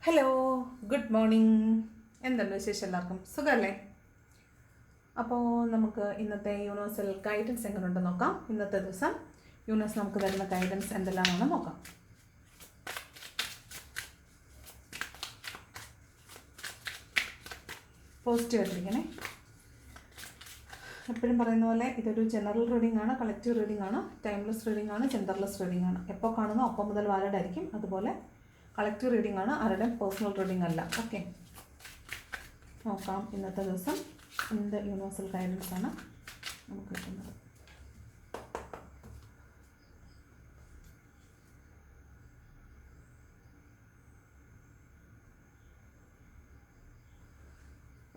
Hello, good morning. എന്തുണ്ട് വിശേഷം? എല്ലാവർക്കും സുഖമല്ലേ? അപ്പോൾ നമുക്ക് ഇന്നത്തെ യൂണിവേഴ്സൽ ഗൈഡൻസ് എങ്ങനെയുണ്ടെന്ന് നോക്കാം. ഇന്നത്തെ ദിവസം യൂണിവേഴ്സ് നമുക്ക് തരുന്ന ഗൈഡൻസ് എന്തെല്ലാമാണെന്ന് നോക്കാം. പോസിറ്റീവ് ആയിട്ടിരിക്കണേ. എപ്പോഴും പറയുന്ന പോലെ ഇതൊരു ജനറൽ റീഡിംഗ് ആണ്, കളക്റ്റീവ് റീഡിംഗ് ആണ്, ടൈംലെസ് റീഡിംഗ് ആണ്, ജെൻഡർലെസ് റീഡിംഗ് ആണ്. എപ്പോൾ കാണുന്നോ അപ്പം മുതൽ വാലിഡ് ആയിരിക്കും. അതുപോലെ കളക്റ്റീവ് റീഡിംഗ് ആണ്, ആരുടെയും പേഴ്സണൽ റീഡിംഗ് അല്ല. ഓക്കെ, നോക്കാം ഇന്നത്തെ ദിവസം എന്ത് യൂണിവേഴ്സൽ ഗൈഡൻസ് ആണ് നമുക്ക് കിട്ടുന്നത്.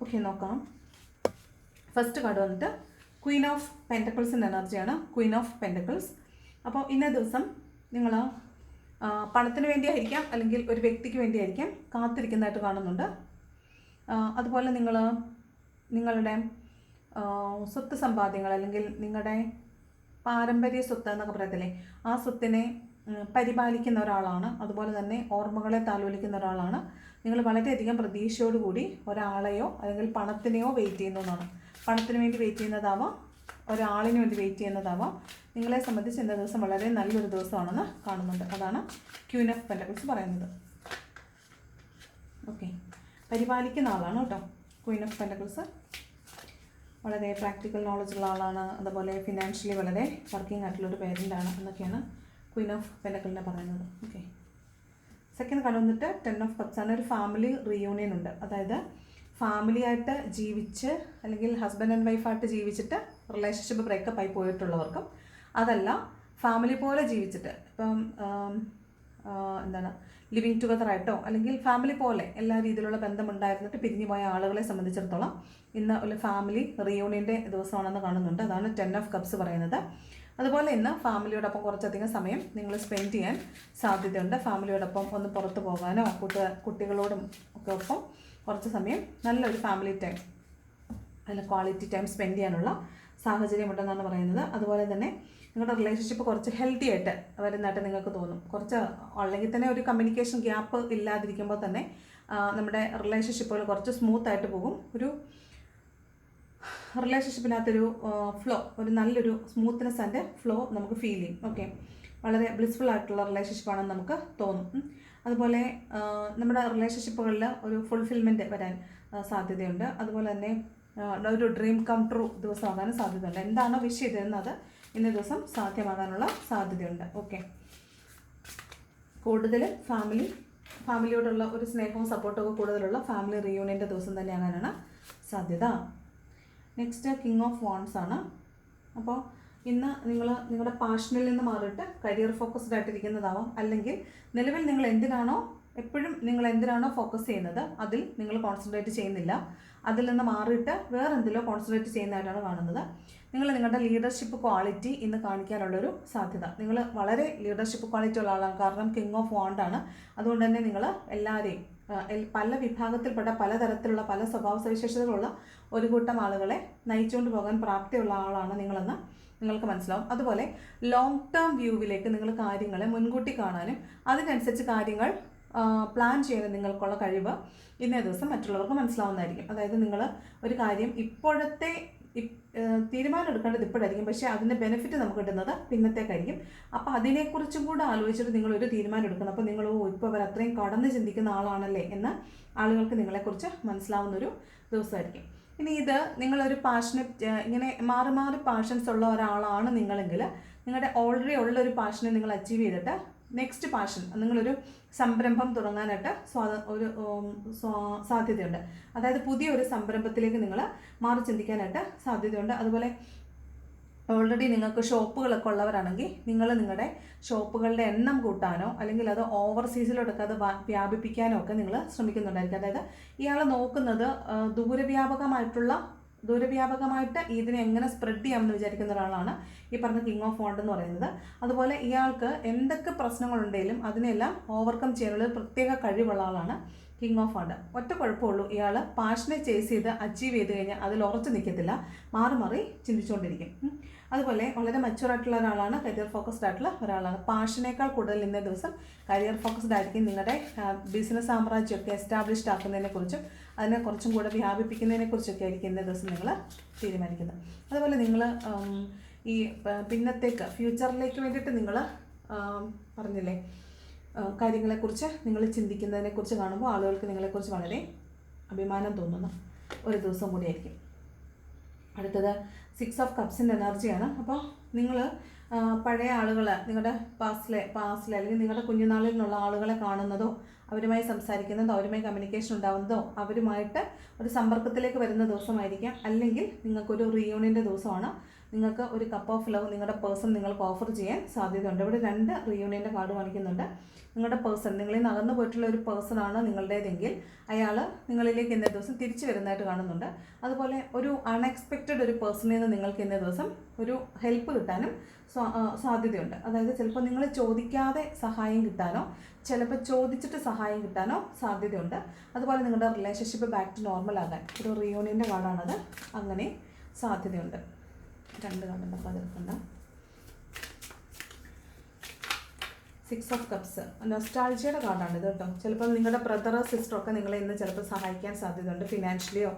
ഓക്കെ, നോക്കാം. ഫസ്റ്റ് കാർഡ് വന്നിട്ട് ക്വീൻ ഓഫ് പെൻറ്റക്കിൾസിൻ്റെ എനർജിയാണ്. Queen of pentacles. അപ്പോൾ ഇന്നേ ദിവസം നിങ്ങൾ പണത്തിന് വേണ്ടിയായിരിക്കാം, അല്ലെങ്കിൽ ഒരു വ്യക്തിക്ക് വേണ്ടിയായിരിക്കാം കാത്തിരിക്കുന്നതായിട്ട് കാണുന്നുണ്ട്. അതുപോലെ നിങ്ങളുടെ സ്വത്ത് സമ്പാദ്യങ്ങൾ, അല്ലെങ്കിൽ നിങ്ങളുടെ പാരമ്പര്യ സ്വത്ത് എന്നൊക്കെ പറയത്തില്ലേ, ആ സ്വത്തിനെ പരിപാലിക്കുന്ന ഒരാളാണ്. അതുപോലെ തന്നെ ഓർമ്മകളെ താലോലിക്കുന്ന ഒരാളാണ്. നിങ്ങൾ വളരെയധികം പ്രതീക്ഷയോടുകൂടി ഒരാളെയോ അല്ലെങ്കിൽ പണത്തിനെയോ വെയിറ്റ് ചെയ്യുന്നതാണ്. പണത്തിന് വേണ്ടി വെയിറ്റ് ചെയ്യുന്നതാവാം, ഒരാളിന് വേണ്ടി വെയിറ്റ് ചെയ്യുന്നതാവാം. നിങ്ങളെ സംബന്ധിച്ച് ഇന്നത്തെ ദിവസം വളരെ നല്ലൊരു ദിവസമാണെന്ന് കാണുന്നുണ്ട്. അതാണ് ക്വീൻ ഓഫ് പെൻറ്റക്കിൾസ് പറയുന്നത്. ഓക്കെ, പരിപാലിക്കുന്ന ആളാണ് കേട്ടോ ക്വീൻ ഓഫ് പെൻറ്റക്കിൾസ്. വളരെ പ്രാക്ടിക്കൽ നോളജുള്ള ആളാണ്. അതുപോലെ ഫിനാൻഷ്യലി വളരെ വർക്കിംഗ് ആയിട്ടുള്ളൊരു പേരൻ്റാണ് എന്നൊക്കെയാണ് ക്വീൻ ഓഫ് പെൻറ്റക്കിളിനെ പറയുന്നത്. ഓക്കെ, സെക്കൻഡ് കാർഡ് വന്നിട്ട് 10 ഓഫ് കപ്സ് ആണ്. ഒരു ഫാമിലി റീയൂണിയൻ ഉണ്ട്. അതായത് ഫാമിലിയായിട്ട് ജീവിച്ച്, അല്ലെങ്കിൽ ഹസ്ബൻഡ് ആൻഡ് വൈഫായിട്ട് ജീവിച്ചിട്ട് റിലേഷൻഷിപ്പ് ബ്രേക്കപ്പ് ആയി പോയിട്ടുള്ളവർക്കും, അതല്ല ഫാമിലി പോലെ ജീവിച്ചിട്ട് ഇപ്പം എന്താണ് ലിവിങ് ടുഗദർ ആയിട്ടോ അല്ലെങ്കിൽ ഫാമിലി പോലെ എല്ലാ രീതിയിലുള്ള ബന്ധമുണ്ടായിരുന്നിട്ട് പിരിഞ്ഞു പോയ ആളുകളെ സംബന്ധിച്ചിടത്തോളം ഇന്ന് ഒരു ഫാമിലി റിയൂണിയൻ്റെ ദിവസമാണെന്ന് കാണുന്നുണ്ട്. അതാണ് 10 ഓഫ് കപ്സ് പറയുന്നത്. അതുപോലെ ഇന്ന് ഫാമിലിയോടൊപ്പം കുറച്ചധികം സമയം നിങ്ങൾ സ്പെൻഡ് ചെയ്യാൻ സാധ്യതയുണ്ട്. ഫാമിലിയോടൊപ്പം ഒന്ന് പുറത്ത് പോകാനോ കുട്ടികളോടും ഒക്കെ ഒപ്പം കുറച്ച് സമയം നല്ലൊരു ഫാമിലി ടൈം, നല്ല ക്വാളിറ്റി ടൈം സ്പെൻഡ് ചെയ്യാനുള്ള സാഹചര്യമുണ്ടെന്നാണ് പറയുന്നത്. അതുപോലെ തന്നെ നിങ്ങളുടെ റിലേഷൻഷിപ്പ് കുറച്ച് ഹെൽത്തി ആയിട്ട് വരുന്നതായിട്ട് നിങ്ങൾക്ക് തോന്നും. കുറച്ച് അല്ലെങ്കിൽ തന്നെ ഒരു കമ്മ്യൂണിക്കേഷൻ ഗ്യാപ്പ് ഇല്ലാതിരിക്കുമ്പോൾ തന്നെ നമ്മുടെ റിലേഷൻഷിപ്പുകൾ കുറച്ച് സ്മൂത്തായിട്ട് പോകും. ഒരു റിലേഷൻഷിപ്പിനകത്തൊരു ഫ്ലോ, ഒരു നല്ലൊരു സ്മൂത്ത്നെസ് ആൻഡ് ഫ്ലോ നമുക്ക് ഫീൽ ചെയ്യും. ഓക്കെ, വളരെ ബ്ലിസ്ഫുൾ ആയിട്ടുള്ള റിലേഷൻഷിപ്പാണെന്ന് നമുക്ക് തോന്നും. അതുപോലെ നമ്മുടെ റിലേഷൻഷിപ്പുകളിൽ ഒരു ഫുൾഫിൽമെൻറ്റ് വരാൻ സാധ്യതയുണ്ട്. അതുപോലെ തന്നെ ഒരു ഡ്രീം കം ട്രൂ ദിവസമാകാനും സാധ്യതയുണ്ട്. എന്താണോ വിഷ് ചെയ്തിരുന്നത് ഇന്നേ ദിവസം സാധ്യമാകാനുള്ള സാധ്യതയുണ്ട്. ഓക്കെ, കൂടുതൽ ഫാമിലിയോടുള്ള ഒരു സ്നേഹവും സപ്പോർട്ടൊക്കെ കൂടുതലുള്ള ഫാമിലി റിയൂണിയൻ്റെ ദിവസം തന്നെയാകാനാണ് സാധ്യത. നെക്സ്റ്റ് കിങ് ഓഫ് വാൺസ് ആണ്. അപ്പോൾ ഇന്ന് നിങ്ങളുടെ പാഷനിൽ നിന്ന് മാറിയിട്ട് കരിയർ ഫോക്കസ്ഡ് ആയിട്ടിരിക്കുന്നതാവാം, അല്ലെങ്കിൽ നിലവിൽ എപ്പോഴും നിങ്ങൾ എന്തിനാണോ ഫോക്കസ് ചെയ്യുന്നത് അതിൽ നിങ്ങൾ കോൺസെൻട്രേറ്റ് ചെയ്യുന്നില്ല. അതിൽ നിന്ന് മാറിയിട്ട് വേറെ എന്തിലോ കോൺസെൻട്രേറ്റ് ചെയ്യുന്നതായിട്ടാണ് കാണുന്നത്. നിങ്ങളുടെ ലീഡർഷിപ്പ് ക്വാളിറ്റി ഇന്ന് കാണിക്കാനുള്ളൊരു സാധ്യത. നിങ്ങൾ വളരെ ലീഡർഷിപ്പ് ക്വാളിറ്റി ഉള്ള ആളാണ്. കാരണം കിങ് ഓഫ് വാണ്ടാണ്. അതുകൊണ്ട് തന്നെ നിങ്ങൾ എല്ലാവരെയും പല വിഭാഗത്തിൽപ്പെട്ട പലതരത്തിലുള്ള പല സ്വഭാവ സവിശേഷതകളുള്ള ഒരു കൂട്ടം ആളുകളെ നയിച്ചുകൊണ്ട് പോകാൻ പ്രാപ്തിയുള്ള ആളാണ് നിങ്ങളെന്ന് നിങ്ങൾക്ക് മനസ്സിലാവും. അതുപോലെ ലോങ് ടേം വ്യൂവിലേക്ക് നിങ്ങൾ കാര്യങ്ങളെ മുൻകൂട്ടി കാണാനും അതിനനുസരിച്ച് കാര്യങ്ങൾ പ്ലാൻ ചെയ്യാനും നിങ്ങൾക്കുള്ള കഴിവ് ഇന്നേ ദിവസം മറ്റുള്ളവർക്ക് മനസ്സിലാവുന്നതായിരിക്കും. അതായത് നിങ്ങൾ ഒരു കാര്യം ഇപ്പോഴത്തെ തീരുമാനം എടുക്കേണ്ടത് ഇപ്പോഴായിരിക്കും, പക്ഷേ അതിൻ്റെ ബെനിഫിറ്റ് നമുക്ക് കിട്ടുന്നത് പിന്നത്തേക്കായിരിക്കും. അപ്പോൾ അതിനെക്കുറിച്ചും കൂടെ ആലോചിച്ചിട്ട് നിങ്ങളൊരു തീരുമാനം എടുക്കണം. അപ്പോൾ നിങ്ങൾ ഇപ്പോൾ അവർ അത്രയും കടന്ന് ചിന്തിക്കുന്ന ആളാണല്ലേ എന്ന് ആളുകൾക്ക് നിങ്ങളെക്കുറിച്ച് മനസ്സിലാവുന്നൊരു ദിവസമായിരിക്കും. ഇനി ഇത് നിങ്ങളൊരു പാഷനറ്റ്, ഇങ്ങനെ മാറി മാറി പാഷൻസ് ഉള്ള ഒരാളാണ് നിങ്ങളെങ്കിൽ, നിങ്ങളുടെ ഓൾറെഡി ഉള്ളൊരു പാഷനെ നിങ്ങൾ അച്ചീവ് ചെയ്തിട്ട് നെക്സ്റ്റ് പാഷൻ നിങ്ങളൊരു സംരംഭം തുടങ്ങാനായിട്ട് സാധ്യതയുണ്ട്. അതായത് പുതിയൊരു സംരംഭത്തിലേക്ക് നിങ്ങൾ മാറി ചിന്തിക്കാനായിട്ട് സാധ്യതയുണ്ട്. അതുപോലെ ഓൾറെഡി നിങ്ങൾക്ക് ഷോപ്പുകളൊക്കെ ഉള്ളവരാണെങ്കിൽ നിങ്ങളുടെ ഷോപ്പുകളുടെ എണ്ണം കൂട്ടാനോ അല്ലെങ്കിൽ അത് ഓവർസീസിലോട്ടൊക്കെ അത് വ്യാപിപ്പിക്കാനോ ഒക്കെ നിങ്ങൾ ശ്രമിക്കുന്നുണ്ടായിരിക്കും. അതായത് ഇയാൾ നോക്കുന്നത് ദൂരവ്യാപകമായിട്ട് ഇതിനെ എങ്ങനെ സ്പ്രെഡ് ചെയ്യാമെന്ന് വിചാരിക്കുന്ന ഒരാളാണ് ഈ പറഞ്ഞ കിങ് ഓഫ് വാണ്ട് എന്ന് പറയുന്നത്. അതുപോലെ ഇയാൾക്ക് എന്തൊക്കെ പ്രശ്നങ്ങളുണ്ടെങ്കിലും അതിനെല്ലാം ഓവർകം ചെയ്യാനുള്ള പ്രത്യേക കഴിവുള്ള ആളാണ് കിങ് ഓഫ് വാണ്ട്. ഒറ്റ കുഴപ്പമുള്ളൂ, ഇയാൾ പാഷനെ ചേസ് ചെയ്ത് അച്ചീവ് ചെയ്ത് കഴിഞ്ഞാൽ അതിൽ ഉറച്ചു നിൽക്കത്തില്ല, മാറി മാറി ചിന്തിച്ചുകൊണ്ടിരിക്കും. അതുപോലെ വളരെ മച്ചുവർ ആയിട്ടുള്ള ഒരാളാണ്, കരിയർ ഫോക്കസ്ഡ് ആയിട്ടുള്ള ഒരാളാണ്. പാഷനേക്കാൾ കൂടുതൽ ഇന്നേ ദിവസം കരിയർ ഫോക്കസ്ഡ് ആയിരിക്കും. നിങ്ങളുടെ ബിസിനസ് സാമ്രാജ്യമൊക്കെ എസ്റ്റാബ്ലിഷ്ഡ് ആക്കുന്നതിനെക്കുറിച്ചും അതിനെ കുറച്ചും കൂടെ വ്യാപിപ്പിക്കുന്നതിനെക്കുറിച്ചൊക്കെ ആയിരിക്കും ഇന്നേ ദിവസം നിങ്ങൾ തീരുമാനിക്കുന്നത്. അതുപോലെ നിങ്ങൾ ഈ പിന്നത്തേക്ക് ഫ്യൂച്ചറിലേക്ക് വേണ്ടിയിട്ട് നിങ്ങൾ പറഞ്ഞില്ലേ കാര്യങ്ങളെക്കുറിച്ച് നിങ്ങൾ ചിന്തിക്കുന്നതിനെക്കുറിച്ച് കാണുമ്പോൾ ആളുകൾക്ക് നിങ്ങളെക്കുറിച്ച് വളരെ അഭിമാനം തോന്നുന്ന ഒരു ദിവസം കൂടിയായിരിക്കും. അടുത്തത് 6 ഓഫ് കപ്സിൻ്റെ എനർജിയാണ്. അപ്പോൾ നിങ്ങൾ പഴയ ആളുകൾ, നിങ്ങളുടെ പാസ്റ്റിലെ അല്ലെങ്കിൽ നിങ്ങളുടെ കുഞ്ഞുനാളിൽ നിന്നുള്ള ആളുകളെ കാണുന്നതോ അവരുമായി സംസാരിക്കുന്നതോ അവരുമായി കമ്മ്യൂണിക്കേഷൻ ഉണ്ടാകുന്നതോ അവരുമായിട്ട് ഒരു സമ്പർക്കത്തിലേക്ക് വരുന്ന ദിവസമായിരിക്കാം. അല്ലെങ്കിൽ നിങ്ങൾക്കൊരു റീയൂണിയൻ്റെ ദിവസമാണ്. നിങ്ങൾക്ക് ഒരു കപ്പ് ഓഫ് ലവ് നിങ്ങളുടെ പേഴ്സൺ നിങ്ങൾക്ക് ഓഫർ ചെയ്യാൻ സാധ്യതയുണ്ട്. ഇവിടെ 2 റീയൂണിയൻ്റെ കാർഡ് കാണിക്കുന്നുണ്ട്. നിങ്ങളുടെ പേഴ്സൺ, നിങ്ങളിൽ നിന്ന് അകന്നു പോയിട്ടുള്ള ഒരു പേഴ്സണാണ് നിങ്ങളുടേതെങ്കിൽ അയാൾ നിങ്ങളിലേക്ക് ഇന്നേ ദിവസം തിരിച്ചു വരുന്നതായിട്ട് കാണുന്നുണ്ട്. അതുപോലെ ഒരു അൺഎക്സ്പെക്റ്റഡ് ഒരു പേഴ്സണിൽ നിന്ന് നിങ്ങൾക്ക് ഇന്നേ ദിവസം ഒരു ഹെൽപ്പ് കിട്ടാനും സാധ്യതയുണ്ട്. അതായത് ചിലപ്പോൾ നിങ്ങൾ ചോദിക്കാതെ സഹായം കിട്ടാനോ ചിലപ്പോൾ ചോദിച്ചിട്ട് സഹായം കിട്ടാനോ സാധ്യതയുണ്ട്. അതുപോലെ നിങ്ങളുടെ റിലേഷൻഷിപ്പ് ബാക്ക് ടു നോർമൽ ആകാൻ ഒരു റീയൂണിയൻ്റെ കാർഡാണത്, അങ്ങനെ സാധ്യതയുണ്ട്. 2 കാർഡുണ്ട്, അപ്പോൾ അതെടുക്കണ്ട. 6 ഓഫ് കപ്സ് നൊസ്റ്റാൾജിയുടെ കാർഡാണിത് കേട്ടോ. ചിലപ്പോൾ നിങ്ങളുടെ ബ്രദറോ സിസ്റ്ററോ ഒക്കെ നിങ്ങളെ ഇന്ന് ചിലപ്പോൾ സഹായിക്കാൻ സാധ്യതയുണ്ട്. ഫിനാൻഷ്യലിയോ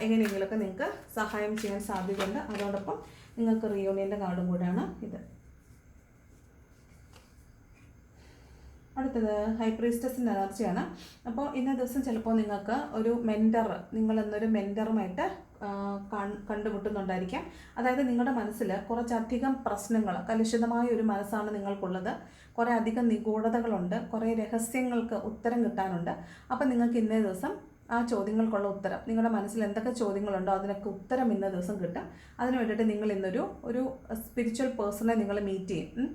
എങ്ങനെയെങ്കിലുമൊക്കെ നിങ്ങൾക്ക് സഹായം ചെയ്യാൻ സാധ്യതയുണ്ട്. അതോടൊപ്പം നിങ്ങൾക്ക് റീയൂണിയൻ്റെ കാർഡും കൂടെയാണ് ഇത്. അടുത്തത് ഹൈ പ്രീസ്റ്റസിൻ്റെ എനർജിയാണ്. അപ്പോൾ ഇന്നേ ദിവസം ചിലപ്പോൾ നിങ്ങൾക്ക് ഒരു മെൻറ്റർ, നിങ്ങളെന്നൊരു മെൻറ്ററുമായിട്ട് കണ്ടുമുട്ടുന്നുണ്ടായിരിക്കാം. അതായത് നിങ്ങളുടെ മനസ്സിൽ കുറച്ചധികം പ്രശ്നങ്ങൾ, കലുഷിതമായ ഒരു മനസ്സാണ് നിങ്ങൾക്കുള്ളത്. കുറേ അധികം നിഗൂഢതകളുണ്ട്, കുറേ രഹസ്യങ്ങൾക്ക് ഉത്തരം കിട്ടാനുണ്ട്. അപ്പം നിങ്ങൾക്ക് ഇന്നേ ദിവസം ആ ചോദ്യങ്ങൾക്കുള്ള ഉത്തരം, നിങ്ങളുടെ മനസ്സിൽ എന്തൊക്കെ ചോദ്യങ്ങളുണ്ടോ അതിനൊക്കെ ഉത്തരം ഇന്ന ദിവസം കിട്ടും. അതിന് വേണ്ടിയിട്ട് നിങ്ങൾ ഇന്നൊരു സ്പിരിച്വൽ പേഴ്സണെ നിങ്ങൾ മീറ്റ് ചെയ്യും.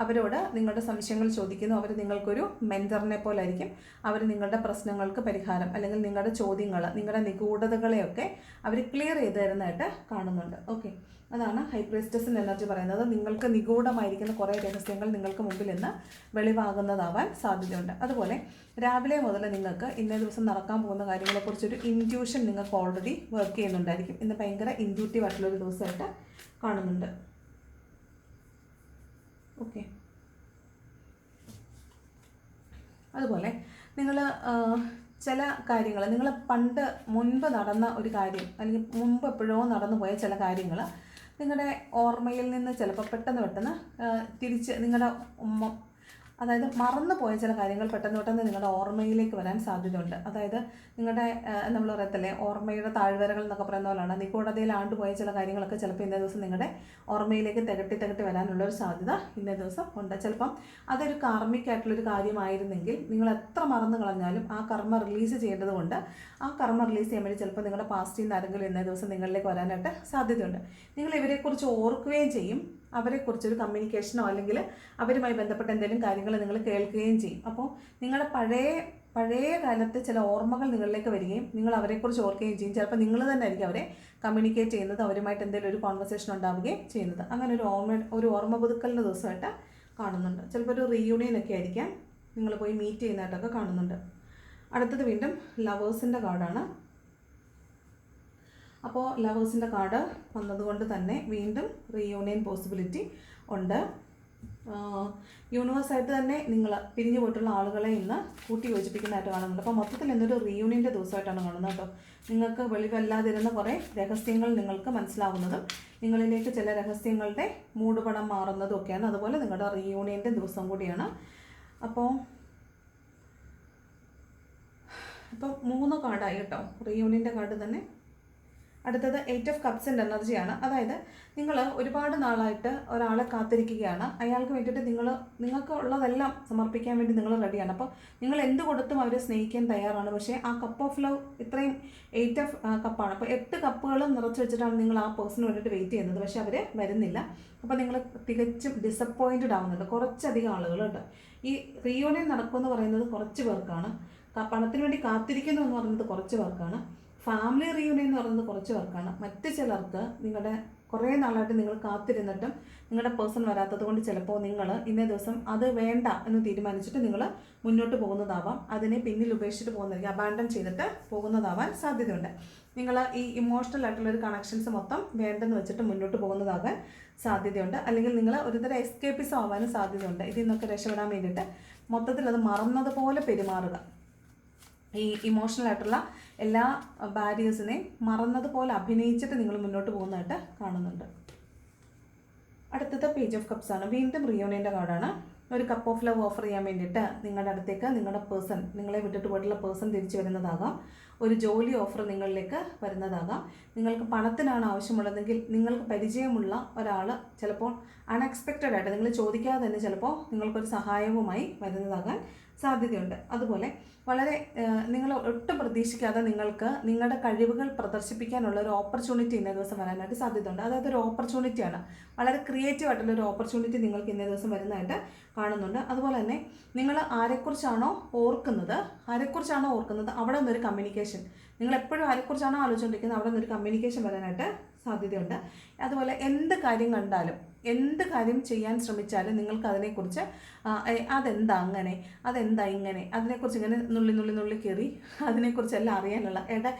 അവരോട് നിങ്ങളുടെ സംശയങ്ങൾ ചോദിക്കുന്നു. അവർ നിങ്ങൾക്കൊരു മെൻറ്ററിനെ പോലെ ആയിരിക്കും. അവർ നിങ്ങളുടെ പ്രശ്നങ്ങൾക്ക് പരിഹാരം അല്ലെങ്കിൽ നിങ്ങളുടെ ചോദ്യങ്ങൾ, നിങ്ങളുടെ നിഗൂഢതകളെയൊക്കെ അവർ ക്ലിയർ ചെയ്ത് തരുന്നതായിട്ട് കാണുന്നുണ്ട്. ഓക്കെ, അതാണ് ഹൈ പ്രീസ്റ്റസിൻ്റെ എനർജി പറയുന്നത്. നിങ്ങൾക്ക് നിഗൂഢമായിരിക്കുന്ന കുറേ രഹസ്യങ്ങൾ നിങ്ങൾക്ക് മുമ്പിൽ നിന്ന് വെളിവാകുന്നതാവാൻ സാധ്യതയുണ്ട്. അതുപോലെ രാവിലെ മുതൽ നിങ്ങൾക്ക് ഇന്നേ ദിവസം നടക്കാൻ പോകുന്ന കാര്യങ്ങളെക്കുറിച്ചൊരു ഇൻറ്റ്യൂഷൻ നിങ്ങൾക്ക് ഓൾറെഡി വർക്ക് ചെയ്യുന്നുണ്ടായിരിക്കും. ഇന്ന് ഭയങ്കര ഇൻറ്റ്യൂട്ടീവ് ആയിട്ടുള്ളൊരു ദിവസമായിട്ട് കാണുന്നുണ്ട്. ഓക്കെ, അതുപോലെ നിങ്ങൾ ചില കാര്യങ്ങൾ, നിങ്ങൾ മുൻപ് നടന്ന ഒരു കാര്യം അല്ലെങ്കിൽ മുമ്പ് എപ്പോഴോ നടന്നു പോയ ചില കാര്യങ്ങൾ നിങ്ങളുടെ ഓർമ്മയിൽ നിന്ന് ചിലപ്പോൾ പെട്ടെന്ന് തിരിച്ച് നിങ്ങളുടെ അതായത് മറന്നു പോയ ചില കാര്യങ്ങൾ പെട്ടെന്ന് നിങ്ങളുടെ ഓർമ്മയിലേക്ക് വരാൻ സാധ്യതയുണ്ട്. അതായത് നിങ്ങളുടെ നമ്മൾ പറയത്തില്ലേ ഓർമ്മയുടെ താഴ്വരകൾ എന്നൊക്കെ പറയുന്ന പോലെയാണ്. നിഗൂഢതയിൽ ആണ്ടുപോയ ചില കാര്യങ്ങളൊക്കെ ചിലപ്പോൾ ഇന്നേ ദിവസം നിങ്ങളുടെ ഓർമ്മയിലേക്ക് തികട്ടി വരാനുള്ളൊരു സാധ്യത ഇന്നേ ദിവസം ഉണ്ട്. ചിലപ്പം അതൊരു കാർമ്മികമായിട്ടുള്ളൊരു കാര്യമായിരുന്നെങ്കിൽ നിങ്ങൾ എത്ര മറന്നു കളഞ്ഞാലും ആ കർമ്മ റിലീസ് ചെയ്യേണ്ടതുകൊണ്ട് ആ കർമ്മ റിലീസ് ചെയ്യാൻ വേണ്ടി ചിലപ്പോൾ നിങ്ങളുടെ പാസ്റ്റിൽ നിന്ന് ആരെങ്കിലും ഇന്നേ ദിവസം നിങ്ങളിലേക്ക് വരാനായിട്ട് സാധ്യതയുണ്ട്. നിങ്ങൾ ഇവരെക്കുറിച്ച് ഓർക്കുകയും ചെയ്യും, അവരെക്കുറിച്ചൊരു കമ്മ്യൂണിക്കേഷനോ അല്ലെങ്കിൽ അവരുമായി ബന്ധപ്പെട്ട എന്തെങ്കിലും കാര്യങ്ങൾ നിങ്ങൾ കേൾക്കുകയും ചെയ്യും. അപ്പോൾ നിങ്ങളുടെ പഴയ കാലത്തെ ചില ഓർമ്മകൾ നിങ്ങളിലേക്ക് വരികയും നിങ്ങൾ അവരെക്കുറിച്ച് ഓർക്കുകയും ചെയ്യും. ചിലപ്പോൾ നിങ്ങൾ തന്നെ ആയിരിക്കും അവരെ കമ്മ്യൂണിക്കേറ്റ് ചെയ്യുന്നത്, അവരുമായിട്ട് എന്തെങ്കിലും ഒരു കോൺവെർസേഷൻ ഉണ്ടാവുകയും ചെയ്യുന്നത്. അങ്ങനെ ഒരു ഓർമ്മ പുതുക്കലിൻ്റെ ദിവസമായിട്ട് കാണുന്നുണ്ട്. ചിലപ്പോൾ ഒരു റീയൂണിയനൊക്കെ ആയിരിക്കാം, നിങ്ങൾ പോയി മീറ്റ് ചെയ്യുന്നതായിട്ടൊക്കെ കാണുന്നുണ്ട്. അടുത്തത് വീണ്ടും ലവേഴ്സിൻ്റെ കാർഡാണ്. അപ്പോൾ ലവേഴ്സിൻ്റെ കാർഡ് വന്നതുകൊണ്ട് തന്നെ വീണ്ടും റീയൂണിയൻ പോസിബിലിറ്റി ഉണ്ട്. യൂണിവേഴ്സായിട്ട് തന്നെ നിങ്ങൾ പിരിഞ്ഞു പോയിട്ടുള്ള ആളുകളെ ഇന്ന് കൂട്ടി യോജിപ്പിക്കുന്നതായിട്ട് കാണുന്നുണ്ട്. അപ്പോൾ മൊത്തത്തിൽ ഇന്നൊരു റീയൂണിയൻ്റെ ദിവസമായിട്ടാണ് കാണുന്നത് കേട്ടോ. നിങ്ങൾക്ക് വെളിവല്ലാതിരുന്ന കുറേ രഹസ്യങ്ങൾ നിങ്ങൾക്ക് മനസ്സിലാവുന്നതും നിങ്ങളിലേക്ക് ചില രഹസ്യങ്ങളുടെ മൂടുപടം മാറുന്നതും ഒക്കെയാണ്. അതുപോലെ നിങ്ങളുടെ റീയൂണിയൻ്റെ ദിവസം കൂടിയാണ്. അപ്പോൾ 3 കാർഡായി കേട്ടോ, റീയൂണിയൻ്റെ കാർഡ് തന്നെ. അടുത്തത് 8 ഓഫ് കപ്സിൻ്റെ എനർജിയാണ്. അതായത് നിങ്ങൾ ഒരുപാട് നാളായിട്ട് ഒരാളെ കാത്തിരിക്കുകയാണ്. അയാൾക്ക് വേണ്ടിയിട്ട് നിങ്ങൾക്ക് ഉള്ളതെല്ലാം സമർപ്പിക്കാൻ വേണ്ടി നിങ്ങൾ റെഡിയാണ്. അപ്പോൾ നിങ്ങൾ എന്ത് കൊടുത്തും അവരെ സ്നേഹിക്കാൻ തയ്യാറാണ്. പക്ഷേ ആ കപ്പ് ഓഫ് ലവ് ഇത്രയും 8 ഓഫ് കപ്പാണ്. അപ്പോൾ 8 കപ്പുകളും നിറച്ച് വെച്ചിട്ടാണ് നിങ്ങൾ ആ പേഴ്സണിന് വേണ്ടിയിട്ട് വെയിറ്റ് ചെയ്യുന്നത്. പക്ഷേ അവർ വരുന്നില്ല. അപ്പോൾ നിങ്ങൾ തികച്ചും ഡിസപ്പോയിൻറ്റഡ് ആവുന്നുണ്ട്. കുറച്ചധികം ആളുകളുണ്ട്. ഈ റീയൂണിയൻ നടക്കുമെന്ന് പറയുന്നത് കുറച്ച് പേർക്കാണ്. പണത്തിന് വേണ്ടി കാത്തിരിക്കുന്നു എന്ന് പറയുന്നത് കുറച്ച് പേർക്കാണ്. ഫാമിലി റീയൂണിയൻ എന്ന് പറയുന്നത് കുറച്ച് പേർക്കാണ്. മറ്റ് ചിലർക്ക് നിങ്ങളുടെ കുറേ നാളായിട്ട് നിങ്ങൾ കാത്തിരുന്നിട്ടും നിങ്ങളുടെ പേഴ്സൺ വരാത്തത് കൊണ്ട് ചിലപ്പോൾ നിങ്ങൾ ഇന്നേ ദിവസം അത് വേണ്ട എന്ന് തീരുമാനിച്ചിട്ട് നിങ്ങൾ മുന്നോട്ട് പോകുന്നതാവാം. അതിനെ പിന്നിൽ ഉപേക്ഷിച്ചിട്ട് പോകുന്നതായിരിക്കും, അബാൻഡൻ ചെയ്തിട്ട് പോകുന്നതാവാൻ സാധ്യതയുണ്ട്. നിങ്ങൾ ഈ ഇമോഷണൽ ആയിട്ടുള്ളൊരു കണക്ഷൻസ് മൊത്തം വേണ്ടെന്ന് വെച്ചിട്ട് മുന്നോട്ട് പോകുന്നതാകാൻ സാധ്യതയുണ്ട്. അല്ലെങ്കിൽ നിങ്ങൾ ഒരുതരം എസ്കേപ്പിസം ആവാനും സാധ്യതയുണ്ട്. ഇതിൽ നിന്നൊക്കെ രക്ഷപ്പെടാൻ വേണ്ടിയിട്ട് മൊത്തത്തിൽ അത് മറന്നതുപോലെ പെരുമാറുക. ഈ ഇമോഷണൽ ആയിട്ടുള്ള എല്ലാ ബാരിയേഴ്സിനെയും മറന്നതുപോലെ അഭിനയിച്ചിട്ട് നിങ്ങൾ മുന്നോട്ട് പോകുന്നതായിട്ട് കാണുന്നുണ്ട്. അടുത്തത് പേജ് ഓഫ് കപ്സ് ആണ്. വീണ്ടും റിയൂണിയൻ്റെ കാർഡാണ്. ഒരു കപ്പ് ഓഫ് ലവ് ഓഫർ ചെയ്യാൻ വേണ്ടിയിട്ട് നിങ്ങളുടെ അടുത്തേക്ക് നിങ്ങളുടെ പേഴ്സൺ, നിങ്ങളെ വിട്ടിട്ട് പോയിട്ടുള്ള പേഴ്സൺ തിരിച്ചു വരുന്നതാകാം. ഒരു ജോലി ഓഫർ നിങ്ങളിലേക്ക് വരുന്നതാകാം. നിങ്ങൾക്ക് പണത്തിനാണ് ആവശ്യമുള്ളതെങ്കിൽ നിങ്ങൾക്ക് പരിചയമുള്ള ഒരാൾ ചിലപ്പോൾ അൺഎക്സ്പെക്റ്റഡ് ആയിട്ട് നിങ്ങൾ ചോദിക്കാതെ തന്നെ ചിലപ്പോൾ നിങ്ങൾക്കൊരു സഹായവുമായി വരുന്നതാകാൻ സാധ്യതയുണ്ട്. അതുപോലെ വളരെ നിങ്ങൾ ഒട്ടും പ്രതീക്ഷിക്കാതെ നിങ്ങൾക്ക് നിങ്ങളുടെ കഴിവുകൾ പ്രദർശിപ്പിക്കാനുള്ള ഒരു ഓപ്പർച്യൂണിറ്റി ഇന്നേ ദിവസം വരാനായിട്ട് സാധ്യതയുണ്ട്. അതായത് ഒരു ഓപ്പർച്യൂണിറ്റിയാണ്, വളരെ ക്രിയേറ്റീവ് ആയിട്ടുള്ള ഒരു ഓപ്പർച്യൂണിറ്റി നിങ്ങൾക്ക് ഇന്നേ ദിവസം വരുന്നതായിട്ട് കാണുന്നുണ്ട്. അതുപോലെ തന്നെ നിങ്ങൾ ആരെക്കുറിച്ചാണോ ഓർക്കുന്നത് അവിടെ നിന്നൊരു കമ്മ്യൂണിക്കേഷൻ, നിങ്ങൾ എപ്പോഴും ആരെക്കുറിച്ചാണോ ആലോചിച്ചുകൊണ്ടിരിക്കുന്നത് അവിടെ നിന്നൊരു കമ്മ്യൂണിക്കേഷൻ വരാനായിട്ട് സാധ്യതയുണ്ട്. അതുപോലെ എന്ത് കാര്യം കണ്ടാലും, എന്ത് കാര്യം ചെയ്യാൻ ശ്രമിച്ചാലും നിങ്ങൾക്ക് അതിനെക്കുറിച്ച് അതെന്താ അങ്ങനെ, അതെന്താ ഇങ്ങനെ, അതിനെക്കുറിച്ച് ഇങ്ങനെ നുള്ളി കയറി അതിനെക്കുറിച്ചെല്ലാം അറിയാനുള്ള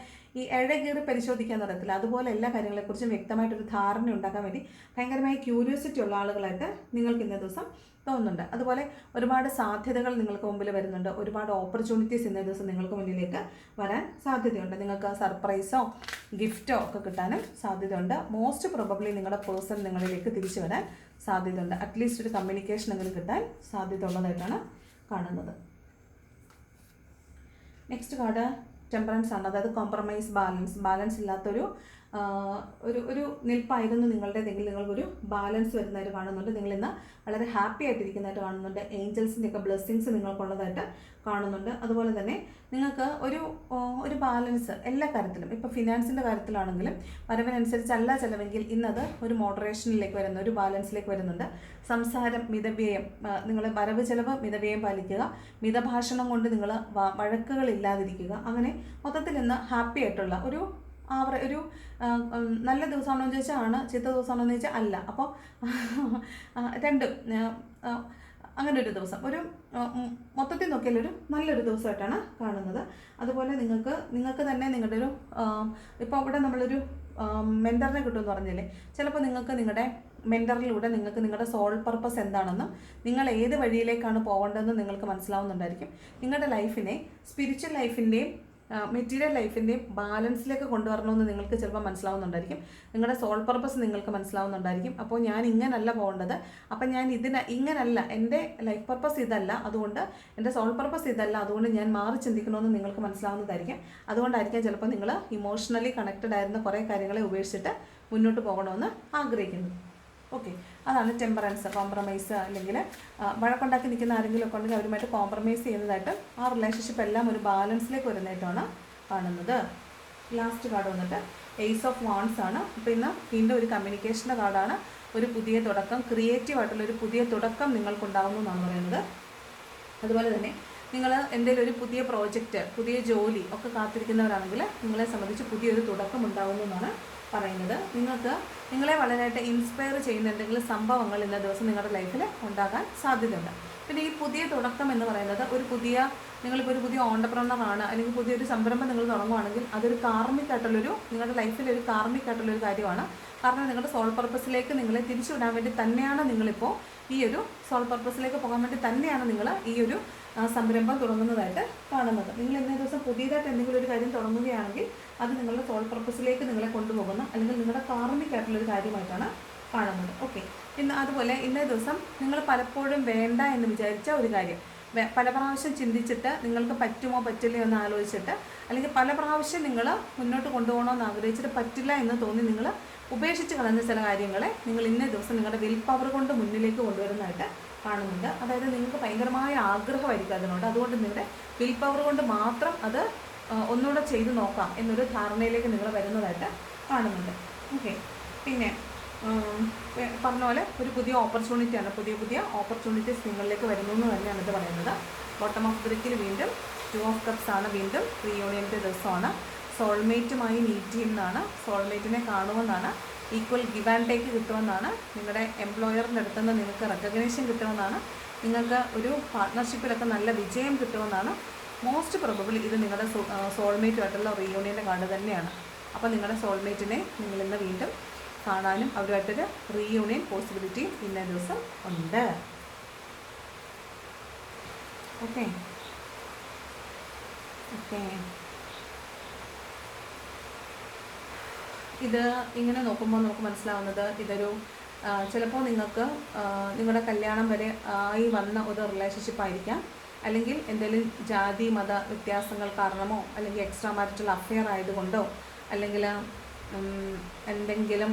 ഈ കയറി പരിശോധിക്കാൻ നടത്തില്ല. അതുപോലെ എല്ലാ കാര്യങ്ങളെക്കുറിച്ചും വ്യക്തമായിട്ടൊരു ധാരണ ഉണ്ടാക്കാൻ വേണ്ടി ഭയങ്കരമായ ക്യൂരിയോസിറ്റി ഉള്ള ആളുകളായിട്ട് നിങ്ങൾക്ക് ഇന്നേ ദിവസം തോന്നുന്നുണ്ട്. അതുപോലെ ഒരുപാട് സാധ്യതകൾ നിങ്ങൾക്ക് മുമ്പിൽ വരുന്നുണ്ട്. ഒരുപാട് ഓപ്പർച്യൂണിറ്റീസ് ഇന്നേ ദിവസം നിങ്ങൾക്ക് മുന്നിലേക്ക് വരാൻ സാധ്യതയുണ്ട്. നിങ്ങൾക്ക് സർപ്രൈസോ ഗിഫ്റ്റോ ഒക്കെ കിട്ടാനും സാധ്യതയുണ്ട്. മോസ്റ്റ് പ്രോബബ്ലി നിങ്ങളുടെ പേഴ്സൺ നിങ്ങളിലേക്ക് തിരിച്ചു വരാൻ സാധ്യതയുണ്ട്. അറ്റ്ലീസ്റ്റ് ഒരു കമ്മ്യൂണിക്കേഷൻ എങ്കിലും കിട്ടാൻ സാധ്യത ഉള്ളതായിട്ടാണ് കാണുന്നത്. നെക്സ്റ്റ് കാർഡ് ടെമ്പറൻസ് ആണ്. അതായത് കോംപ്രമൈസ്, ബാലൻസ് ഇല്ലാത്തൊരു ഒരു നിൽപ്പായിരുന്നു നിങ്ങളുടേതെങ്കിൽ നിങ്ങൾക്കൊരു ബാലൻസ് വരുന്നതായിട്ട് കാണുന്നുണ്ട്. നിങ്ങളിന്ന് വളരെ ഹാപ്പി ആയിട്ടിരിക്കുന്നതായിട്ട് കാണുന്നുണ്ട്. ഏഞ്ചൽസിൻ്റെ ഒക്കെ ബ്ലെസ്സിങ്സ് നിങ്ങൾക്കുള്ളതായിട്ട് കാണുന്നുണ്ട്. അതുപോലെ തന്നെ നിങ്ങൾക്ക് ഒരു ബാലൻസ് എല്ലാ കാര്യത്തിലും, ഇപ്പോൾ ഫിനാൻസിൻ്റെ കാര്യത്തിലാണെങ്കിലും വരവിനനുസരിച്ചല്ല ചിലവെങ്കിൽ ഇന്നത് ഒരു മോഡറേഷനിലേക്ക് വരുന്ന ഒരു ബാലൻസിലേക്ക് വരുന്നുണ്ട്. സംസാരം മിതവ്യയം, നിങ്ങൾ വരവ് ചിലവ് മിതവ്യയം പാലിക്കുക. മിതഭാഷണം കൊണ്ട് നിങ്ങൾ വഴക്കുകളില്ലാതിരിക്കുക. അങ്ങനെ മൊത്തത്തിൽ ഇന്ന് ഹാപ്പി ആയിട്ടുള്ള ഒരു നല്ല ദിവസമാണോ എന്ന് ചോദിച്ചാൽ ആണ്, ചീത്ത ദിവസമാണോ എന്ന് ചോദിച്ചാൽ അല്ല. അപ്പോൾ രണ്ടും അങ്ങനെ ഒരു ദിവസം, ഒരു മൊത്തത്തിൽ നോക്കിയാൽ ഒരു നല്ലൊരു ദിവസമായിട്ടാണ് കാണുന്നത്. അതുപോലെ നിങ്ങൾക്ക് തന്നെ നിങ്ങളുടെ ഒരു ഇപ്പോൾ അവിടെ നമ്മളൊരു മെൻറ്ററിനെ കിട്ടുമെന്ന് പറഞ്ഞില്ലേ, ചിലപ്പോൾ നിങ്ങൾക്ക് നിങ്ങളുടെ മെൻറ്ററിലൂടെ നിങ്ങൾക്ക് നിങ്ങളുടെ സോൾ പർപ്പസ് എന്താണെന്നും നിങ്ങൾ ഏത് വഴിയിലേക്കാണ് പോകേണ്ടതെന്നും നിങ്ങൾക്ക് മനസ്സിലാവുന്നുണ്ടായിരിക്കും. നിങ്ങളുടെ ലൈഫിനെ സ്പിരിച്വൽ ലൈഫിൻ്റെയും മെറ്റീരിയൽ ലൈഫിൻ്റെയും ബാലൻസിലേക്ക് കൊണ്ടുവരണമെന്ന് നിങ്ങൾക്ക് ചിലപ്പോൾ മനസ്സിലാവുന്നുണ്ടായിരിക്കും. നിങ്ങളുടെ സോൾ പർപ്പസ് നിങ്ങൾക്ക് മനസ്സിലാവുന്നുണ്ടായിരിക്കും. അപ്പോൾ ഞാൻ ഇങ്ങനല്ല പോകേണ്ടത്, അപ്പം ഞാൻ ഇങ്ങനല്ല, എൻ്റെ ലൈഫ് പർപ്പസ് ഇതല്ല, അതുകൊണ്ട് എൻ്റെ സോൾ പർപ്പസ് ഇതല്ല, അതുകൊണ്ട് ഞാൻ മാറി ചിന്തിക്കണമെന്ന് നിങ്ങൾക്ക് മനസ്സിലാവുന്നതായിരിക്കും. അതുകൊണ്ടായിരിക്കാം ചിലപ്പോൾ നിങ്ങൾ ഇമോഷണലി കണക്റ്റഡ് ആയിരുന്ന കുറേ കാര്യങ്ങളെ ഉപേക്ഷിച്ചിട്ട് മുന്നോട്ട് പോകണമെന്ന് ആഗ്രഹിക്കുന്നത്. ഓക്കെ, അതാണ് ടെമ്പറൻസ്. കോംപ്രമൈസ്, അല്ലെങ്കിൽ വഴക്കുണ്ടാക്കി നിൽക്കുന്ന ആരെങ്കിലും ഒക്കെ ഉണ്ടെങ്കിൽ അവരുമായിട്ട് കോംപ്രമൈസ് ചെയ്യുന്നതായിട്ടും ആ റിലേഷൻഷിപ്പ് എല്ലാം ഒരു ബാലൻസിലേക്ക് വരുന്നതായിട്ടാണ് കാണുന്നത്. ലാസ്റ്റ് കാർഡ് വന്നിട്ട് ഏസ് ഓഫ് വാൺസ് ആണ്. അപ്പോൾ ഇന്ന് വീണ്ടും ഒരു കമ്മ്യൂണിക്കേഷൻ്റെ കാർഡാണ്. ഒരു പുതിയ തുടക്കം, ക്രിയേറ്റീവ് ആയിട്ടുള്ളൊരു പുതിയ തുടക്കം നിങ്ങൾക്കുണ്ടാവുന്നു എന്നാണ് പറയുന്നത്. അതുപോലെ തന്നെ നിങ്ങൾ എന്തെങ്കിലും ഒരു പുതിയ പ്രോജക്റ്റ്, പുതിയ ജോലി ഒക്കെ കാത്തിരിക്കുന്നവരാണെങ്കിൽ നിങ്ങളെ സംബന്ധിച്ച് പുതിയൊരു തുടക്കം ഉണ്ടാവുന്നു എന്നാണ് പറയുന്നത്. നിങ്ങളെ വളരെയായിട്ട് ഇൻസ്പയർ ചെയ്യുന്ന എന്തെങ്കിലും സംഭവങ്ങൾ ഇന്ന ദിവസം നിങ്ങളുടെ ലൈഫിൽ ഉണ്ടാകാൻ സാധ്യതയുണ്ട്. പിന്നെ ഈ പുതിയ തുടക്കം എന്ന് പറയുന്നത് നിങ്ങളിപ്പോൾ ഒരു പുതിയ ഓണ്ടർപ്രണറാണ്, അല്ലെങ്കിൽ പുതിയൊരു സംരംഭം നിങ്ങൾ തുടങ്ങുകയാണെങ്കിൽ അതൊരു കാർമികമായിട്ടുള്ളൊരു, നിങ്ങളുടെ ലൈഫിൽ ഒരു കാർമികമായിട്ടുള്ളൊരു കാര്യമാണ്. കാരണം നിങ്ങളുടെ സോൾ പർപ്പസിലേക്ക് നിങ്ങളെ തിരിച്ചുവിടാൻ വേണ്ടി തന്നെയാണ് നിങ്ങളിപ്പോൾ ഈ ഒരു സോൾ പർപ്പസിലേക്ക് പോകാൻ വേണ്ടി തന്നെയാണ് നിങ്ങൾ ഈ ഒരു സംരംഭം തുടങ്ങുന്നതായിട്ട് കാണുന്നത്. നിങ്ങൾ ഇന്നേ ദിവസം പുതിയതായിട്ട് എന്തെങ്കിലും ഒരു കാര്യം തുടങ്ങുകയാണെങ്കിൽ അത് നിങ്ങളുടെ സോൾ പർപ്പസിലേക്ക് നിങ്ങളെ കൊണ്ടുപോകുന്ന, അല്ലെങ്കിൽ നിങ്ങളുടെ കാർമികമായിട്ടുള്ളൊരു കാര്യമായിട്ടാണ് കാണുന്നത്. ഓക്കെ, പിന്നെ അതുപോലെ ഇന്നേ ദിവസം നിങ്ങൾ പലപ്പോഴും വേണ്ട എന്ന് വിചാരിച്ച ഒരു കാര്യം പല പ്രാവശ്യം ചിന്തിച്ചിട്ട് നിങ്ങൾക്ക് പറ്റുമോ പറ്റില്ലയോ എന്ന് ആലോചിച്ചിട്ട്, അല്ലെങ്കിൽ പല പ്രാവശ്യം നിങ്ങൾ മുന്നോട്ട് കൊണ്ടുപോകണമെന്ന് ആഗ്രഹിച്ചിട്ട് പറ്റില്ല എന്ന് തോന്നി നിങ്ങൾ ഉപേക്ഷിച്ച് കളഞ്ഞ ചില കാര്യങ്ങളെ നിങ്ങൾ ഇന്നേ ദിവസം നിങ്ങളുടെ വിൽ പവർ കൊണ്ട് മുന്നിലേക്ക് കൊണ്ടുവരുന്നതായിട്ട് കാണുന്നുണ്ട്. അതായത് നിങ്ങൾക്ക് ഭയങ്കരമായ ആഗ്രഹമായിരിക്കും അതിനോട്, അതുകൊണ്ട് നിങ്ങളുടെ വിൽ പവർ കൊണ്ട് മാത്രം അത് ഒന്നുകൂടെ ചെയ്ത് നോക്കാം എന്നൊരു ധാരണയിലേക്ക് നിങ്ങൾ വരുന്നതായിട്ട് കാണുന്നുണ്ട്. ഓക്കെ, പിന്നെ പറഞ്ഞ പോലെ ഒരു പുതിയ ഓപ്പർച്യൂണിറ്റിയാണ്, പുതിയ ഓപ്പർച്യൂണിറ്റീസ് നിങ്ങളിലേക്ക് വരുന്നു എന്ന് തന്നെയാണ് ഇത് പറയുന്നത്. ബോട്ടം ഓഫ് ദ ഡെക്കിൽ വീണ്ടും 2 ഓഫ് കപ്സ് ആണ്. വീണ്ടും റീയൂണിയൻ്റെ ദിവസമാണ്. സോൾമേറ്റുമായി മീറ്റ് ചെയ്യുന്നതാണ്, സോൾമേറ്റിനെ കാണുമെന്നാണ് ഈക്വൽ ഗിവ് ആൻഡ് ടേക്ക് കിട്ടുമെന്നാണ്. നിങ്ങളുടെ എംപ്ലോയറിൻ്റെ അടുത്ത് നിന്ന് നിങ്ങൾക്ക് റെക്കഗ്നേഷൻ കിട്ടുമെന്നാണ്. നിങ്ങൾക്ക് ഒരു പാർട്ട്ണർഷിപ്പിലൊക്കെ നല്ല വിജയം കിട്ടുമെന്നാണ്. മോസ്റ്റ് പ്രോബബിളി ഇത് നിങ്ങളുടെ സോൾമേറ്റുമായിട്ടുള്ള റീയൂണിയൻ്റെ കാർഡ് തന്നെയാണ്. അപ്പോൾ നിങ്ങളുടെ സോൾമേറ്റിനെ നിങ്ങളിന്ന് വീണ്ടും കാണാനും അവരുമായിട്ടൊരു റീയൂണിയൻ പോസിബിലിറ്റി ഇന്നേ ദിവസം ഉണ്ട്. ഓക്കെ ഓക്കെ ഇത് ഇങ്ങനെ നോക്കുമ്പോൾ നമുക്ക് മനസ്സിലാവുന്നത് ഇതൊരു ചിലപ്പോൾ നിങ്ങൾക്ക് നിങ്ങളുടെ കല്യാണം വരെ ആയി വന്ന ഒരു റിലേഷൻഷിപ്പായിരിക്കാം. അല്ലെങ്കിൽ എന്തെങ്കിലും ജാതി മത വ്യത്യാസങ്ങൾ കാരണമോ അല്ലെങ്കിൽ എക്സ്ട്രാ മാരിറ്റൽ അഫെയർ ആയതുകൊണ്ടോ അല്ലെങ്കിൽ എന്തെങ്കിലും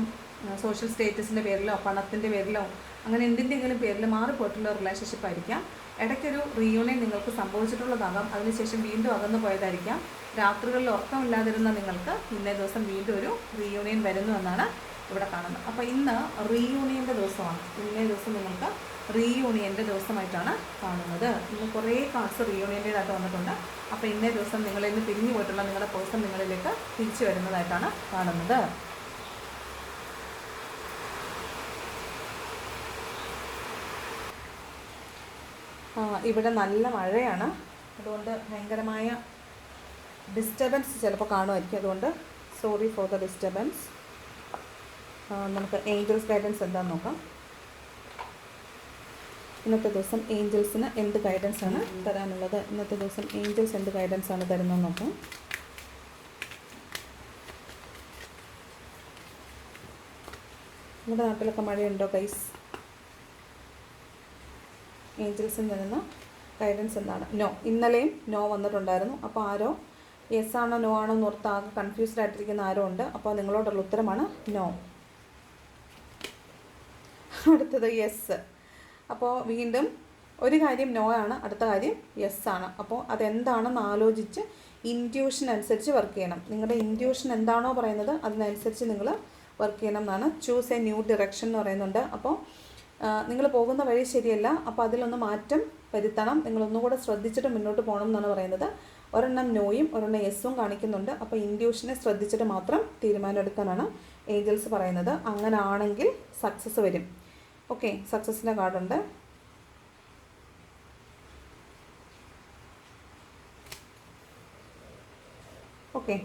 സോഷ്യൽ സ്റ്റേറ്റസിൻ്റെ പേരിലോ പണത്തിൻ്റെ പേരിലോ അങ്ങനെ എന്തിൻ്റെങ്കിലും പേരിൽ മാറിപ്പോയിട്ടുള്ള റിലേഷൻഷിപ്പായിരിക്കാം. ഇടയ്ക്കൊരു റീയൂണിയൻ നിങ്ങൾക്ക് സംഭവിച്ചിട്ടുള്ളതാകാം. അതിനുശേഷം വീണ്ടും അകന്നു പോയതായിരിക്കാം. രാത്രികളിൽ ഉറക്കമില്ലാതിരുന്ന നിങ്ങൾക്ക് ഇന്നേ ദിവസം വീണ്ടും ഒരു റീയൂണിയൻ വരുന്നു എന്നാണ് ഇവിടെ കാണുന്നത്. അപ്പോൾ ഇന്ന് റീയൂണിയൻ്റെ ദിവസമാണ്. ഇന്നേ ദിവസം നിങ്ങൾക്ക് റീയൂണിയൻ്റെ ദിവസമായിട്ടാണ് കാണുന്നത്. ഇന്ന് കുറേ കാർഡ്സ് റീയൂണിയൻ്റേതായിട്ട് വന്നിട്ടുണ്ട്. അപ്പോൾ ഇന്നേ ദിവസം നിങ്ങളിൽ നിന്ന് പിരിഞ്ഞു പോയിട്ടുള്ള നിങ്ങളുടെ പേഴ്സൺ നിങ്ങളിലേക്ക് തിരിച്ചു വരുന്നതായിട്ടാണ് കാണുന്നത്. ഇവിടെ നല്ല മഴയാണ്. അതുകൊണ്ട് ഭയങ്കരമായ ഡിസ്റ്റർബൻസ് ചിലപ്പോൾ കാണുമായിരിക്കും. അതുകൊണ്ട് സോറി ഫോർ ദ ഡിസ്റ്റർബൻസ്. നമുക്ക് ഏഞ്ചൽസ് ഗൈഡൻസ് എന്താണെന്ന് നോക്കാം. ഇന്നത്തെ ദിവസം ഏഞ്ചൽസിന് എന്ത് ഗൈഡൻസ് ആണ് തരാനുള്ളത്? ഇന്നത്തെ ദിവസം ഏഞ്ചൽസ് എന്ത് ഗൈഡൻസ് ആണ് തരുന്നതെന്ന് നോക്കാം. നമ്മുടെ നാട്ടിലൊക്കെ മഴയുണ്ടോ ഗൈസ്? ഏഞ്ചൽസിൽ തരുന്ന ഗൈഡൻസ് എന്താണ്? നോ. ഇന്നലെയും നോ വന്നിട്ടുണ്ടായിരുന്നു. അപ്പോൾ ആരോ യെസ് ആണോ നോ ആണോ എന്ന് ഓർത്ത് ആകെ കൺഫ്യൂസ്ഡ് ആയിട്ടിരിക്കുന്ന ആരോ ഉണ്ട്. അപ്പോൾ നിങ്ങളോടുള്ള ഉത്തരമാണ് നോ. അടുത്തത് യെസ്. അപ്പോൾ വീണ്ടും ഒരു കാര്യം നോ ആണ്, അടുത്ത കാര്യം യെസ് ആണ്. അപ്പോൾ അതെന്താണെന്ന് ആലോചിച്ച് ഇൻറ്റ്യൂഷൻ അനുസരിച്ച് വർക്ക് ചെയ്യണം. നിങ്ങളുടെ ഇൻറ്റ്യൂഷൻ എന്താണോ പറയുന്നത് അതിനനുസരിച്ച് നിങ്ങൾ വർക്ക് ചെയ്യണം എന്നാണ്. ചൂസ് എ ന്യൂ ഡിറക്ഷൻ എന്ന് പറയുന്നുണ്ട്. അപ്പോൾ നിങ്ങൾ പോകുന്ന വഴി ശരിയല്ല, അപ്പോൾ അതിലൊന്ന് മാറ്റം വരുത്തണം. നിങ്ങളൊന്നുകൂടെ ശ്രദ്ധിച്ചിട്ട് മുന്നോട്ട് പോകണം എന്നാണ് പറയുന്നത്. ഒരെണ്ണം നോയും ഒരെണ്ണം യെസ്സും കാണിക്കുന്നുണ്ട്. അപ്പോൾ ഇൻറ്റ്യൂഷനെ ശ്രദ്ധിച്ചിട്ട് മാത്രം തീരുമാനം എടുക്കാനാണ് ഏഞ്ചൽസ് പറയുന്നത്. അങ്ങനെ ആണെങ്കിൽ സക്സസ് വരും. ഓക്കെ, സക്സസിൻ്റെ കാർഡുണ്ട്. ഓക്കെ,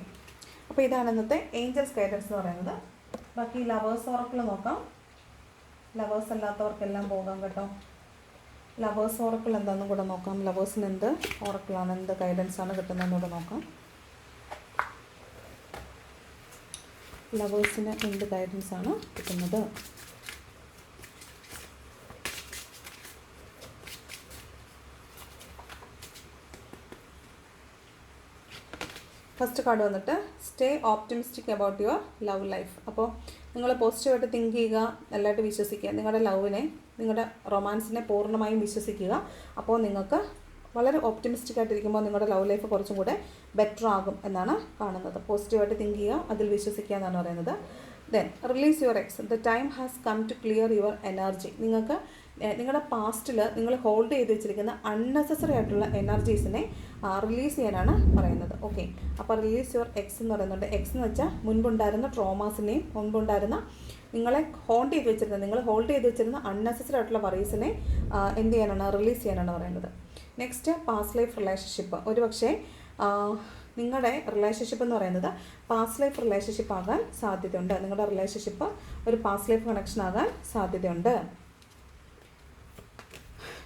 അപ്പോൾ ഇതാണ് ഇന്നത്തെ ഏഞ്ചൽസ് ഗൈഡൻസ് എന്ന് പറയുന്നത്. ബാക്കി ലവേഴ്സ് ഓറക്കിൾ നോക്കാം. ലവേഴ്സ് അല്ലാത്തവർക്കെല്ലാം പോകാം കേട്ടോ. ലവേഴ്സ് ഓറക്കിൾ എന്താണെന്നും കൂടെ നോക്കാം. ലവേഴ്സിന് എന്ത് ഓറക്കിളാണ്, എന്ത് ഗൈഡൻസ് ആണ് കിട്ടുന്നതെന്ന് കൂടെ നോക്കാം. ലവേഴ്സിന് എന്ത് ഗൈഡൻസ് ആണ് കിട്ടുന്നത്? ഫസ്റ്റ് കാർഡ് വന്നിട്ട് stay optimistic about your love life. അപ്പോൾ നിങ്ങൾ പോസിറ്റീവായിട്ട് തിങ്ക് ചെയ്യുക, നല്ലതായിട്ട് വിശ്വസിക്കുക. നിങ്ങളുടെ ലവിനെ, നിങ്ങളുടെ റൊമാൻസിനെ പൂർണ്ണമായും വിശ്വസിക്കുക. അപ്പോൾ നിങ്ങൾക്ക് വളരെ ഓപ്റ്റിമിസ്റ്റിക് ആയിട്ടിരിക്കുമ്പോൾ നിങ്ങളുടെ ലവ് ലൈഫ് കുറച്ചും കൂടെ ബെറ്റർ ആകും എന്നാണ് കാണുന്നത്. പോസിറ്റീവായിട്ട് തിങ്ക് ചെയ്യുക, അതിൽ വിശ്വസിക്കുക എന്നാണ് പറയുന്നത്. Then release your ex. The time has come to clear your energy. നിങ്ങൾക്ക് നിങ്ങളുടെ പാസ്റ്റിൽ നിങ്ങൾ ഹോൾഡ് ചെയ്ത് വെച്ചിരിക്കുന്ന അൺനെസസറി ആയിട്ടുള്ള എനർജീസിനെ റിലീസ് ചെയ്യാനാണ് പറയുന്നത്. ഓക്കെ, അപ്പോൾ റിലീസ് യുവർ എക്സ് എന്ന് പറയുന്നുണ്ട്. എക്സ് എന്ന് വെച്ചാൽ മുൻപുണ്ടായിരുന്ന ട്രോമാസിനെയും മുൻപുണ്ടായിരുന്ന നിങ്ങളെ നിങ്ങൾ ഹോൾഡ് ചെയ്ത് വെച്ചിരുന്ന അൺനെസസറി ആയിട്ടുള്ള വറീസിനെ എന്ത് ചെയ്യാനാണ്, റിലീസ് ചെയ്യാനാണ് പറയുന്നത്. Next past life relationship. ഒരു പക്ഷേ നിങ്ങളുടെ റിലേഷൻഷിപ്പ് എന്ന് പറയുന്നത് പാസ്റ്റ് ലൈഫ് റിലേഷൻഷിപ്പ് ആകാൻ സാധ്യതയുണ്ട്. നിങ്ങളുടെ റിലേഷൻഷിപ്പ് ഒരു പാസ്റ്റ് ലൈഫ് കണക്ഷൻ ആകാൻ സാധ്യതയുണ്ട്.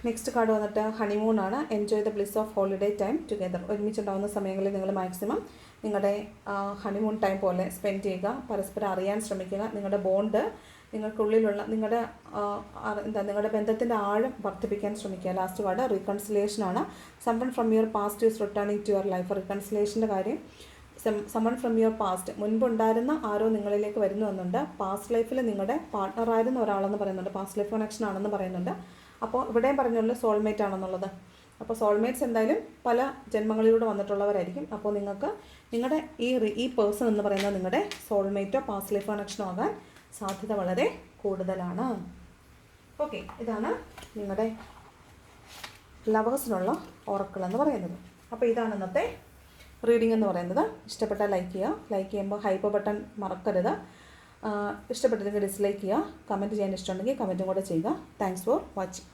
നെക്സ്റ്റ് കാർഡ് വന്നിട്ട് ഹണിമൂൺ ആണ്. Enjoy the bliss of holiday time together. ഒരുമിച്ചുണ്ടാകുന്ന സമയങ്ങളിൽ നിങ്ങൾ മാക്സിമം നിങ്ങളുടെ ഹണിമൂൺ ടൈം പോലെ സ്പെൻഡ് ചെയ്യുക. പരസ്പരം അറിയാൻ ശ്രമിക്കുക. നിങ്ങളുടെ ബോണ്ട്, നിങ്ങൾക്കുള്ളിലുള്ള നിങ്ങളുടെ ബന്ധത്തിൻ്റെ ആഴം വർദ്ധിപ്പിക്കാൻ ശ്രമിക്കുക. ലാസ്റ്റ് കാർഡ് റീകൺസിലേഷനാണ്. Someone from your past is returning to your life. റീകൺസിലേഷൻ്റെ കാര്യം, സംവൺ ഫ്രം യുവർ പാസ്റ്റ്, മുൻപുണ്ടായിരുന്ന ആരോ നിങ്ങളിലേക്ക് വരുന്നു എന്നുണ്ട്. പാസ്റ്റ് ലൈഫിൽ നിങ്ങളുടെ പാർട്ട്ണറായിരുന്ന ഒരാളെന്ന് പറയുന്നുണ്ട്. പാസ്റ്റ് ലൈഫ് കണക്ഷൻ ആണെന്ന് പറയുന്നുണ്ട്. അപ്പോൾ ഇവിടെയും പറഞ്ഞുള്ള സോൾമേറ്റ് ആണെന്നുള്ളത്. അപ്പോൾ സോൾമേറ്റ്സ് എന്തായാലും പല ജന്മങ്ങളിലൂടെ വന്നിട്ടുള്ളവരായിരിക്കും. അപ്പോൾ നിങ്ങൾക്ക് നിങ്ങളുടെ ഈ പേഴ്സൺ എന്ന് പറയുന്നത് നിങ്ങളുടെ സോൾമേറ്റോ പാസ്റ്റ് ലൈഫ് കണക്ഷനോ ആകാൻ സാധ്യത വളരെ കൂടുതലാണ്. ഓക്കെ, ഇതാണ് നിങ്ങളുടെ ലവേഴ്സിനുള്ള ഓറക്കിൾ എന്ന് പറയുന്നത്. അപ്പോൾ ഇതാണ് ഇന്നത്തെ റീഡിംഗ് എന്ന് പറയുന്നത്. ഇഷ്ടപ്പെട്ടാൽ ലൈക്ക് ചെയ്യുക. ലൈക്ക് ചെയ്യുമ്പോൾ ഹൈപ്പ് ബട്ടൺ മറക്കരുത്. ഇഷ്ടപ്പെട്ടെങ്കിൽ ഡിസ്ലൈക്ക് ചെയ്യുക, കമൻറ്റ് ചെയ്യാൻ ഇഷ്ടമുണ്ടെങ്കിൽ കമൻറ്റും കൂടെ ചെയ്യുക. Thanks for watching.